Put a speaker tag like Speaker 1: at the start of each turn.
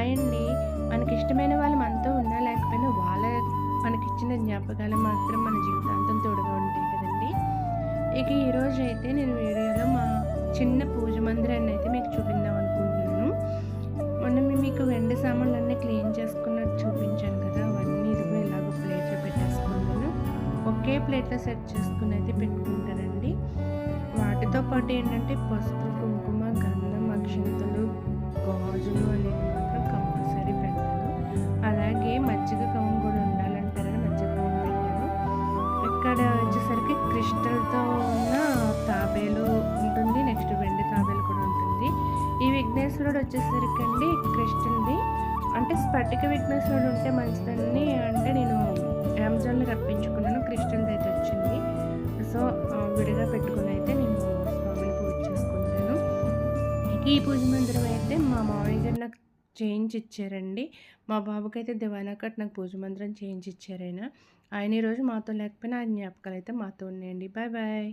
Speaker 1: Hi అండి. మనకిష్టమైన వాళ్ళు మనతో ఉన్నా లేకపోయినా మనకిచ్చిన జ్ఞాపకాలు మాత్రం మన జీవితాంతం తోడుగా ఉంటాయి కదండీ! ఇక ఈరోజైతే నేను వీడియోలో మా చిన్న పూజ మందిరాన్నయితే మీకు చూపిద్దాం అనుకుంటున్నాను. మొన్న మీకు వెండి సామాన్లన్నీ క్లీన్ చేసుకున్నట్టు చూపించాను కదా! అవన్నీ ఇదిగో ఇలాగ ప్లేట్‌లో పెట్టేసుకున్నాను. ఒకే ప్లేట్‌లో సెట్ చేసుకొనైతే పెట్టుకుంటానండి. వాటితో పాటు ఏంటంటే పసుపు, కుంకుమ, గంధం, అక్షింతలు, గాజులు అనేవి మాత్రం కంపల్సరీ పెడతాను. అలాగే మజ్జిగ కవ్వం కూడా ఉండాలంటారని మజ్జిగ కవ్వం పెట్టాను. ఇక్కడ వచ్చేసరికి క్రిస్టల్‌తో ఉన్న తాబేలు ఉంటుంది. నెక్స్ట్ వెండి తాబేలు కూడా ఉంటుంది. ఈ విఘ్నేశ్వరుడు వచ్చేసరికండి క్రిస్టల్‌ది. అంటే స్ఫటిక విఘ్నేశ్వరుడు ఉంటే మంచిదని అంటే నేను అమెజాన్‌లో రప్పించుకున్నాను. క్రిస్టల్‌ది అయితే వచ్చింది. సో, విడిగా పెట్టుకొని అయితే నేను స్వామిని పూజ చేసుకుంటాను. ఈ పూజ మందిరం అయితే మా మామయ్య గారు నాకు చేయించిచ్చారండి. మా బాబుకైతే దివానా కట్ నాకు పూజ మందిరం చేయించిచ్చారాయన. ఆయన ఈరోజు మాతో లేకపోయినా ఆయన జ్ఞాపకాలయితే మాతో ఉన్నాయండి. Bye bye.